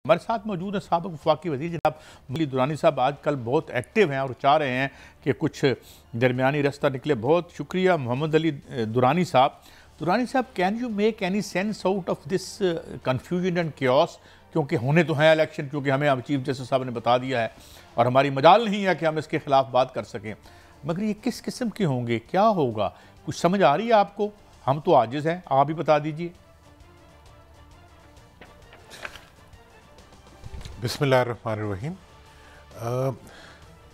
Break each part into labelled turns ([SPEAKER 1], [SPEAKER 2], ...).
[SPEAKER 1] ہمارے ساتھ موجود ہیں سابق وفاقی وزیر جناب ملی درانی صاحب، آج کل بہت ایکٹیو ہیں اور چاہ رہے ہیں کہ کچھ درمیانی رستہ نکلے. بہت شکریہ محمد علی درانی صاحب. درانی صاحب، can you make any sense out of this confusion and chaos? کیونکہ ہونے تو ہیں الیکشن، کیونکہ ہمیں چیف جسٹس صاحب نے بتا دیا ہے اور ہماری مجال نہیں ہے کہ ہم اس کے خلاف بات کر سکیں، مگر یہ کس قسم کے ہوں گے؟ کیا ہوگا؟ کچھ سمجھ آ رہی ہے آپ کو؟ ہم تو عاجز ہیں، آپ بھی بتا دیجئے.
[SPEAKER 2] بسم اللہ الرحمن الرحیم.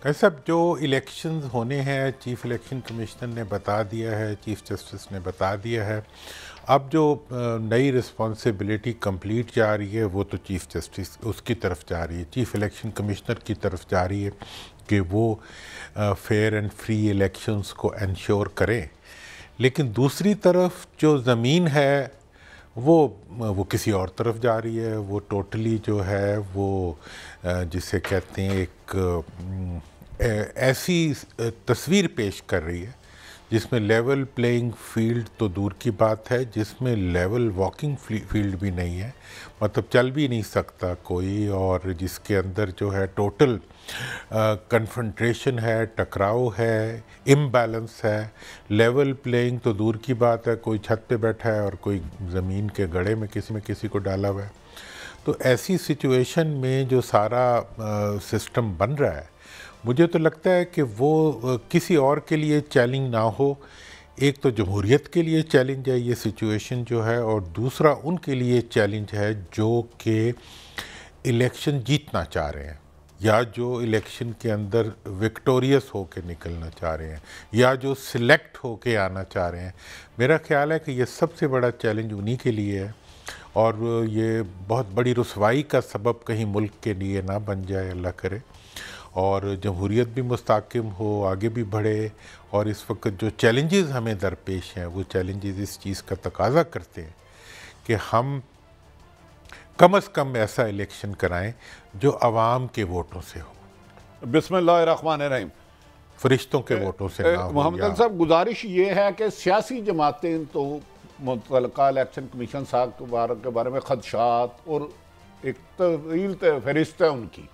[SPEAKER 2] صاحب، جو الیکشنز ہونے ہیں چیف الیکشن کمیشنر نے بتا دیا ہے، چیف جسٹس نے بتا دیا ہے. اب جو نئی رسپانسبلٹی کمپلیٹ جا رہی ہے وہ تو چیف جسٹس اس کی طرف جا رہی ہے، چیف الیکشن کمشنر کی طرف جا رہی ہے کہ وہ فیئر اینڈ فری الیکشنز کو انشور کریں. لیکن دوسری طرف جو زمین ہے وہ کسی اور طرف جا رہی ہے. وہ ٹوٹلی جو ہے وہ جسے کہتے ہیں ایک ایسی تصویر پیش کر رہی ہے جس میں لیول پلینگ فیلڈ تو دور کی بات ہے، جس میں لیول واکنگ فیلڈ بھی نہیں ہے، مطلب چل بھی نہیں سکتا کوئی، اور جس کے اندر جو ہے ٹوٹل کنفرنٹریشن ہے، ٹکراؤ ہے، امبیلنس ہے. لیول پلینگ تو دور کی بات ہے، کوئی چھت پہ بیٹھا ہے اور کوئی زمین کے گڑھے میں کسی کو ڈالا ہوا ہے. تو ایسی سچویشن میں جو سارا سسٹم بن رہا ہے، مجھے تو لگتا ہے کہ وہ کسی اور کے لیے چیلنج نہ ہو. ایک تو جمہوریت کے لیے چیلنج ہے یہ سچویشن جو ہے، اور دوسرا ان کے لیے چیلنج ہے جو کہ الیکشن جیتنا چاہ رہے ہیں، یا جو الیکشن کے اندر وکٹوریس ہو کے نکلنا چاہ رہے ہیں، یا جو سلیکٹ ہو کے آنا چاہ رہے ہیں. میرا خیال ہے کہ یہ سب سے بڑا چیلنج انہی کے لیے ہے، اور یہ بہت بڑی رسوائی کا سبب کہیں ملک کے لیے نہ بن جائے، اللہ کرے، اور جمہوریت بھی مستحکم ہو، آگے بھی بڑھے. اور اس وقت جو چیلنجز ہمیں درپیش ہیں وہ چیلنجز اس چیز کا تقاضا کرتے ہیں کہ ہم کم از کم ایسا الیکشن کرائیں جو عوام کے ووٹوں سے ہو.
[SPEAKER 3] بسم اللہ الرحمن الرحیم.
[SPEAKER 2] فرشتوں کے ووٹوں سے نہ ہو.
[SPEAKER 3] محمد علی صاحب، گزارش یہ ہے کہ سیاسی جماعتیں تو متعلقہ الیکشن کمیشن صاحب کے بارے میں خدشات اور ایک طویل فہرست ہے ان کی.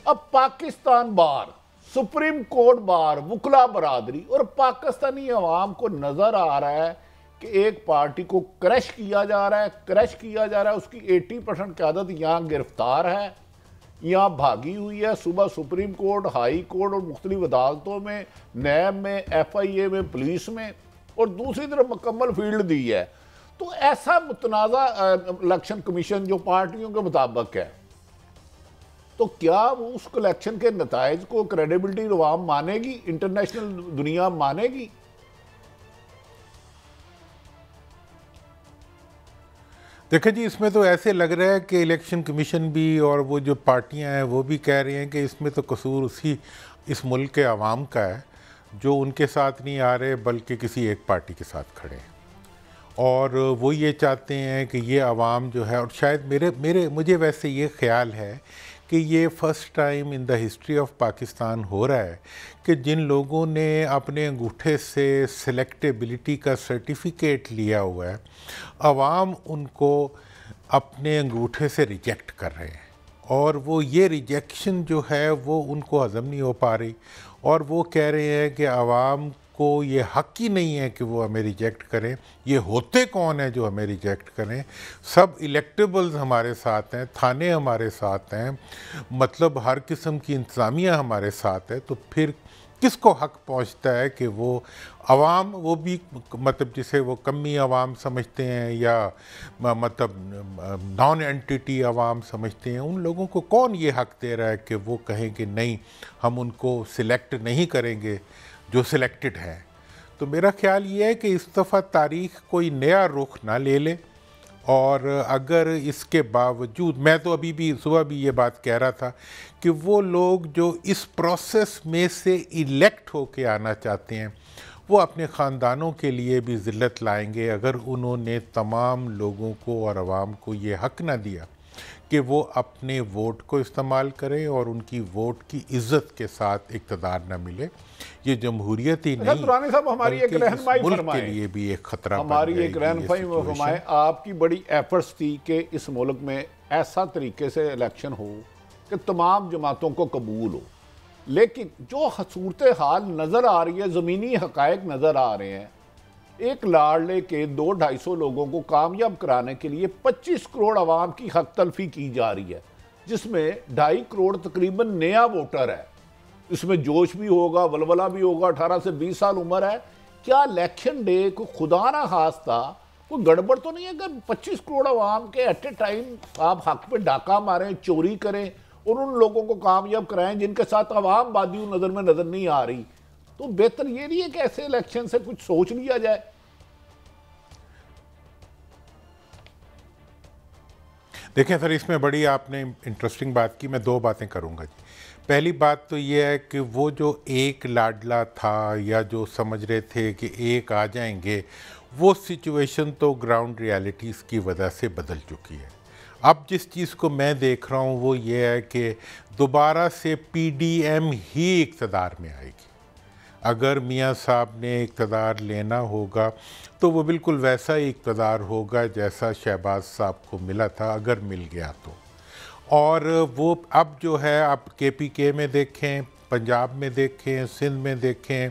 [SPEAKER 3] اب پاکستان بار، سپریم کورٹ بار، وکلا برادری اور پاکستانی عوام کو نظر آ رہا ہے کہ ایک پارٹی کو کریش کیا جا رہا ہے. اس کی 80% قیادت یہاں گرفتار ہے، یہاں بھاگی ہوئی ہے. صبح سپریم کورٹ، ہائی کورٹ اور مختلف عدالتوں میں، نیب میں، ایف آئی اے میں، پولیس میں، اور دوسری طرف مکمل فیلڈ دی ہے. تو ایسا متنازع الیکشن کمیشن جو پارٹیوں کے مطابق ہے، تو کیا وہ اس الیکشن کے نتائج کو کریڈیبلٹی عوام مانے گی، انٹرنیشنل دنیا مانے گی؟
[SPEAKER 2] دیکھیں جی، اس میں تو ایسے لگ رہا ہے کہ الیکشن کمیشن بھی اور وہ جو پارٹیاں ہیں وہ بھی کہہ رہی ہیں کہ اس میں تو قصور اس ملک کے عوام کا ہے، جو ان کے ساتھ نہیں آ رہے بلکہ کسی ایک پارٹی کے ساتھ کھڑے ہیں. اور وہ یہ چاہتے ہیں کہ یہ عوام جو ہے، اور شاید مجھے ویسے یہ خیال ہے کہ یہ first time in the history of Pakistan ہو رہا ہے کہ جن لوگوں نے اپنے انگوٹھے سے سلیکٹیبلٹی کا سرٹیفکیٹ لیا ہوا ہے، عوام ان کو اپنے انگوٹھے سے ریجیکٹ کر رہے ہیں، اور وہ یہ ریجیکشن جو ہے وہ ان کو ہضم نہیں ہو پا رہی، اور وہ کہہ رہے ہیں کہ عوام کو یہ حق ہی نہیں ہے کہ وہ ہمیں ریجیکٹ کریں. یہ ہوتے کون ہیں جو ہمیں ریجیکٹ کریں؟ سب الیکٹیبلز ہمارے ساتھ ہیں، تھانے ہمارے ساتھ ہیں، مطلب ہر قسم کی انتظامیہ ہمارے ساتھ ہے. تو پھر کس کو حق پہنچتا ہے کہ وہ عوام، وہ بھی مطلب جسے وہ کمی عوام سمجھتے ہیں یا مطلب نان اینٹیٹی عوام سمجھتے ہیں، ان لوگوں کو کون یہ حق دے رہا ہے کہ وہ کہیں کہ نہیں، ہم ان کو سلیکٹ نہیں کریں گے جو سلیکٹڈ ہیں؟ تو میرا خیال یہ ہے کہ اس دفعہ تاریخ کوئی نیا رخ نہ لے لے، اور اگر اس کے باوجود، میں تو ابھی بھی صبح بھی یہ بات کہہ رہا تھا کہ وہ لوگ جو اس پروسیس میں سے الیکٹ ہو کے آنا چاہتے ہیں وہ اپنے خاندانوں کے لیے بھی ذلت لائیں گے اگر انہوں نے تمام لوگوں کو اور عوام کو یہ حق نہ دیا کہ وہ اپنے ووٹ کو استعمال کریں اور ان کی ووٹ کی عزت کے ساتھ اقتدار نہ ملے. یہ جمہوریت ہی نہیں
[SPEAKER 3] درانی صاحب، ہماری ایک رہنمائی
[SPEAKER 2] ملک
[SPEAKER 3] فرمائیں،
[SPEAKER 2] کے لیے بھی ایک خطرہ بن
[SPEAKER 3] ہماری
[SPEAKER 2] جائے
[SPEAKER 3] ایک
[SPEAKER 2] گی
[SPEAKER 3] رہنمائی فرمائیں. آپ کی بڑی ایفرٹس تھی کہ اس ملک میں ایسا طریقے سے الیکشن ہو کہ تمام جماعتوں کو قبول ہو، لیکن جو صورتحال نظر آ رہی ہے، زمینی حقائق نظر آ رہے ہیں، ایک لاڑلے کے 200-250 لوگوں کو کامیاب کرانے کے لیے 25 کروڑ عوام کی حق تلفی کی جا رہی ہے، جس میں 2.5 کروڑ تقریباً نیا ووٹر ہے۔ اس میں جوش بھی ہوگا، ولولہ بھی ہوگا، 18 سے 20 سال عمر ہے۔ کیا الیکشن ڈے کو خدا نہ خواستہ کوئی گڑبڑ تو نہیں ہے کہ 25 کروڑ عوام کے ایٹ اے ٹائم آپ حق پہ ڈاکہ ماریں، چوری کریں اور ان لوگوں کو کامیاب کرائیں جن کے ساتھ عوام بادی نظر میں نظر نہیں آ رہی؟ تو بہتر یہ نہیں ہے کہ ایسے الیکشن سے کچھ سوچ لیا جائے؟
[SPEAKER 2] دیکھیں سر، اس میں بڑی آپ نے انٹرسٹنگ بات کی، میں 2 باتیں کروں گا جی۔ پہلی بات تو یہ ہے کہ وہ جو ایک لاڈلا تھا یا جو سمجھ رہے تھے کہ ایک آ جائیں گے، وہ سچویشن تو گراؤنڈ ریالٹیز کی وجہ سے بدل چکی ہے۔ اب جس چیز کو میں دیکھ رہا ہوں وہ یہ ہے کہ دوبارہ سے پی ڈی ایم ہی اقتدار میں آئے گی۔ اگر میاں صاحب نے اقتدار لینا ہوگا تو وہ بالکل ویسا ہی اقتدار ہوگا جیسا شہباز صاحب کو ملا تھا، اگر مل گیا تو۔ اور وہ اب جو ہے، آپ کے پی کے میں دیکھیں، پنجاب میں دیکھیں، سندھ میں دیکھیں،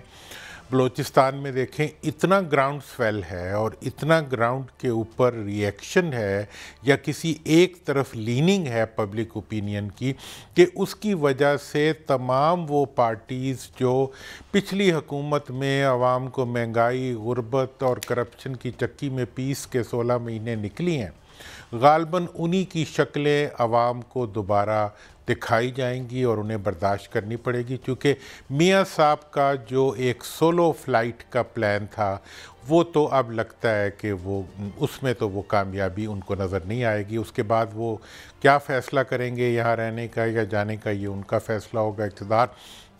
[SPEAKER 2] بلوچستان میں دیکھیں، اتنا گراؤنڈ سویل ہے اور اتنا گراؤنڈ کے اوپر ری ایکشن ہے یا کسی ایک طرف لیننگ ہے پبلک اوپینین کی، کہ اس کی وجہ سے تمام وہ پارٹیز جو پچھلی حکومت میں عوام کو مہنگائی، غربت اور کرپشن کی چکی میں پیس کے 16 مہینے نکلی ہیں، غالباً انہی کی شکلیں عوام کو دوبارہ دکھائی جائیں گی اور انہیں برداشت کرنی پڑے گی، چونکہ میاں صاحب کا جو ایک سولو فلائٹ کا پلان تھا وہ تو اب لگتا ہے کہ وہ اس میں تو وہ کامیابی ان کو نظر نہیں آئے گی۔ اس کے بعد وہ کیا فیصلہ کریں گے یہاں رہنے کا یا جانے کا، یہ ان کا فیصلہ ہوگا۔ اقتدار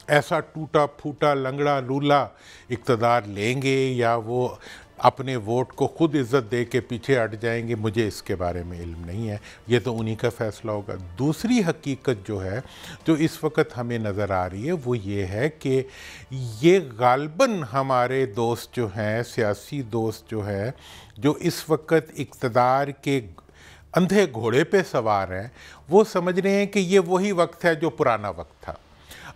[SPEAKER 2] ایسا ٹوٹا پھوٹا لنگڑا لولا اقتدار لیں گے یا وہ اپنے ووٹ کو خود عزت دے کے پیچھے ہٹ جائیں گے، مجھے اس کے بارے میں علم نہیں ہے، یہ تو انہی کا فیصلہ ہوگا۔ دوسری حقیقت جو ہے جو اس وقت ہمیں نظر آ رہی ہے وہ یہ ہے کہ یہ غالباً ہمارے دوست جو ہیں، سیاسی دوست جو ہے، جو اس وقت اقتدار کے اندھے گھوڑے پہ سوار ہیں، وہ سمجھ رہے ہیں کہ یہ وہی وقت ہے جو پرانا وقت تھا۔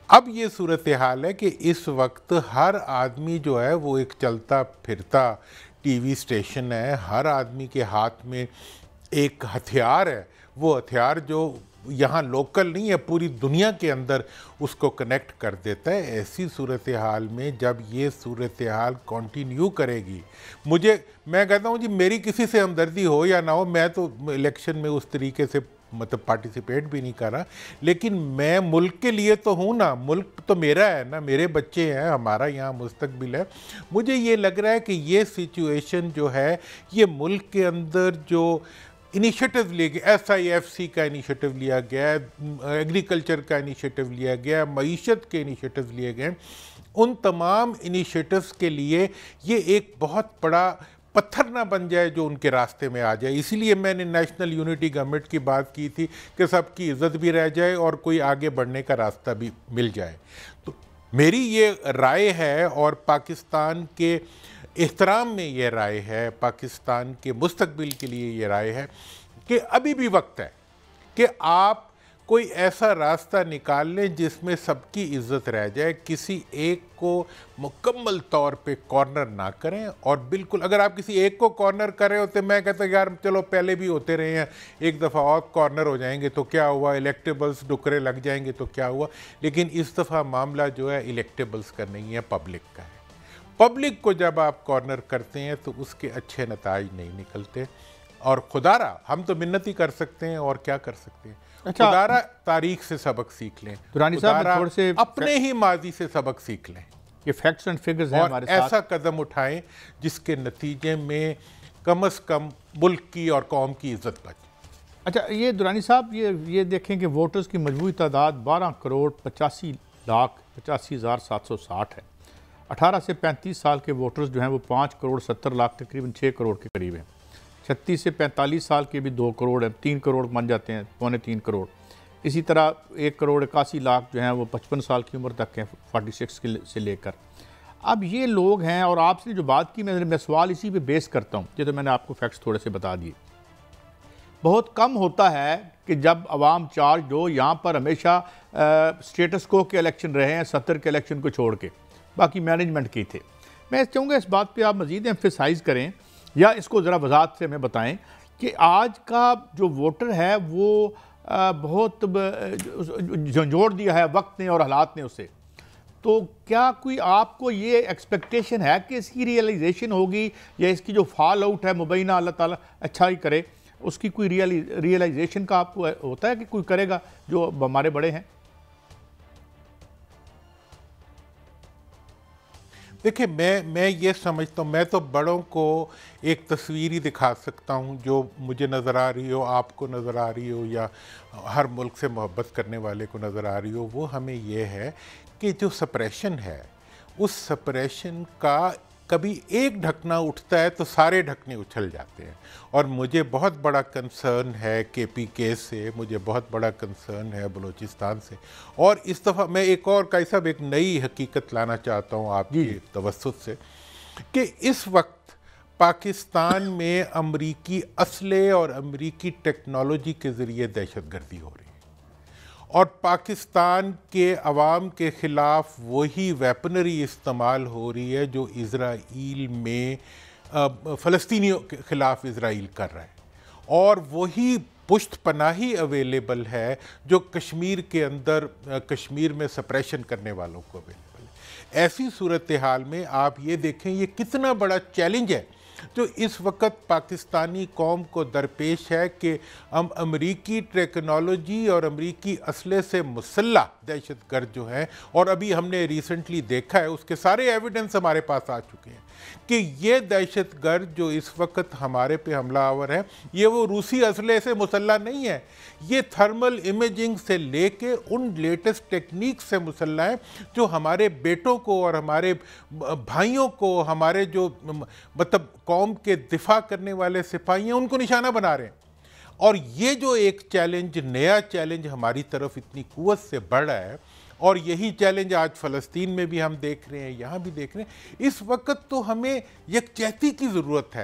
[SPEAKER 2] اب یہ صورتحال ہے کہ اس وقت ہر آدمی جو ہے وہ ایک چلتا پھرتا ٹی وی اسٹیشن ہے، ہر آدمی کے ہاتھ میں ایک ہتھیار ہے، وہ ہتھیار جو یہاں لوکل نہیں ہے، پوری دنیا کے اندر اس کو کنیکٹ کر دیتا ہے۔ ایسی صورتحال میں جب یہ صورتحال کنٹینیو کرے گی، میں کہتا ہوں جی، میری کسی سے ہمدردی ہو یا نہ ہو، میں تو الیکشن میں اس طریقے سے پارٹیسپیٹ بھی نہیں کر رہا، لیکن میں ملک کے لیے تو ہوں نا، ملک تو میرا ہے نا، میرے بچے ہیں، ہمارا یہاں مستقبل ہے۔ مجھے یہ لگ رہا ہے کہ یہ سچویشن جو ہے، یہ ملک کے اندر جو انیشیٹو لے گیا، SIFC کا انیشیٹو لیا گیا، ایگریکلچر کا انیشیٹو لیا گیا، معیشت کے انیشیٹو لیے گئے، ان تمام انیشیٹوز کے لیے یہ ایک بہت بڑا پتھر نہ بن جائے جو ان کے راستے میں آ جائے۔ اسی لیے میں نے نیشنل یونٹی گورنمنٹ کی بات کی تھی کہ سب کی عزت بھی رہ جائے اور کوئی آگے بڑھنے کا راستہ بھی مل جائے۔ تو میری یہ رائے ہے اور پاکستان کے احترام میں یہ رائے ہے، پاکستان کے مستقبل کے لیے یہ رائے ہے کہ ابھی بھی وقت ہے کہ آپ کوئی ایسا راستہ نکال لیں جس میں سب کی عزت رہ جائے، کسی ایک کو مکمل طور پہ کارنر نہ کریں۔ اور بالکل اگر آپ کسی ایک کو کارنر کر رہے ہوتے، میں کہتا یار چلو پہلے بھی ہوتے رہے ہیں، ایک دفعہ اور کارنر ہو جائیں گے تو کیا ہوا، الیکٹیبلز ڈکرے لگ جائیں گے تو کیا ہوا۔ لیکن اس دفعہ معاملہ جو ہے الیکٹیبلز کا نہیں ہے، پبلک کا ہے۔ پبلک کو جب آپ کارنر کرتے ہیں تو اس کے اچھے نتائج نہیں نکلتے، اور خدارہ ہم تو منت ہی کر سکتے ہیں اور کیا کر سکتے ہیں۔ خدارہ تاریخ سے سبق سیکھ لیں، خدارہ اپنے ہی ماضی سے سبق سیکھ لیں،
[SPEAKER 1] یہ فیکٹس اینڈ فگرز ہیں ہمارے
[SPEAKER 2] ساتھ، اور ایسا قدم اٹھائیں جس کے نتیجے میں کم از کم ملک کی اور قوم کی عزت بچے۔
[SPEAKER 1] اچھا، یہ درانی صاحب یہ دیکھیں کہ ووٹرز کی مجموعی تعداد 12 کروڑ 85,85,760 ہے۔ 18 سے 35 سال کے ووٹرز جو ہیں وہ 5 کروڑ 70 لاکھ تقریباً 6 کروڑ کے قریب ہیں۔ 36 سے 45 سال کے بھی 2 کروڑ ہیں، 3 کروڑ بن جاتے ہیں، 2.25 کروڑ۔ اسی طرح 1 کروڑ 81 لاکھ جو ہیں وہ 55 سال کی عمر تک ہیں، 46 سے لے کر۔ اب یہ لوگ ہیں، اور آپ سے جو بات کی میں سوال اسی پہ بیس کرتا ہوں، یہ تو میں نے آپ کو فیکٹس تھوڑے سے بتا دیے بہت کم ہوتا ہے کہ جب عوام چارج ہو. یہاں پر ہمیشہ سٹیٹس کو کے الیکشن رہے ہیں 70 کے الیکشن کو چھوڑ کے, باقی مینجمنٹ کی تھے. میں چاہوں گا اس بات پہ آپ مزید ایمفیسائز کریں یا اس کو ذرا وضاحت سے ہمیں بتائیں کہ آج کا جو ووٹر ہے وہ بہت جھنجھوڑ دیا ہے وقت نے اور حالات نے اسے. تو کیا کوئی آپ کو یہ ایکسپیکٹیشن ہے کہ اس کی ریئلائزیشن ہوگی یا اس کی جو فال آؤٹ ہے مبینہ اللہ تعالیٰ اچھا ہی کرے, اس کی کوئی ریئلائزیشن کا آپ کو ہوتا ہے کہ کوئی کرے گا جو ہمارے بڑے ہیں؟
[SPEAKER 2] دیکھیں میں یہ سمجھتا ہوں, میں تو بڑوں کو ایک تصویر ہی دکھا سکتا ہوں جو مجھے نظر آ رہی ہو, آپ کو نظر آ رہی ہو, یا ہر ملک سے محبت کرنے والے کو نظر آ رہی ہو. وہ ہمیں یہ ہے کہ جو سپریشن ہے اس سپریشن کا کبھی ایک ڈھکنا اٹھتا ہے تو سارے ڈھکنے اچھل جاتے ہیں. اور مجھے بہت بڑا کنسرن ہے KPK سے, مجھے بہت بڑا کنسرن ہے بلوچستان سے. اور اس دفعہ میں ایک اور صاحب ایک نئی حقیقت لانا چاہتا ہوں آپ کے توسط سے کہ اس وقت پاکستان میں امریکی اسلحے اور امریکی ٹیکنالوجی کے ذریعے دہشت گردی ہو رہی ہے, اور پاکستان کے عوام کے خلاف وہی ویپنری استعمال ہو رہی ہے جو اسرائیل میں فلسطینیوں کے خلاف اسرائیل کر رہا ہے, اور وہی پشت پناہی اویلیبل ہے جو کشمیر کے اندر کشمیر میں سپریشن کرنے والوں کو اویلیبل ہے. ایسی صورتحال میں آپ یہ دیکھیں یہ کتنا بڑا چیلنج ہے جو اس وقت پاکستانی قوم کو درپیش ہے کہ ہم امریکی ٹیکنالوجی اور امریکی اسلحے سے مسلح دہشت گرد جو ہیں, اور ابھی ہم نے ریسنٹلی دیکھا ہے اس کے سارے ایویڈنس ہمارے پاس آ چکے ہیں کہ یہ دہشت گرد جو اس وقت ہمارے پہ حملہ آور ہے یہ وہ روسی اسلحے سے مسلح نہیں ہے, یہ تھرمل امیجنگ سے لے کے ان لیٹسٹ ٹیکنیک سے مسلح ہیں جو ہمارے بیٹوں کو اور ہمارے بھائیوں کو, ہمارے جو مطلب قوم کے دفاع کرنے والے سپاہی ہیں ان کو نشانہ بنا رہے ہیں. اور یہ جو ایک چیلنج, نیا چیلنج ہماری طرف اتنی قوت سے بڑھ رہا ہے, اور یہی چیلنج آج فلسطین میں بھی ہم دیکھ رہے ہیں, یہاں بھی دیکھ رہے ہیں. اس وقت تو ہمیں یکجہتی کی ضرورت ہے.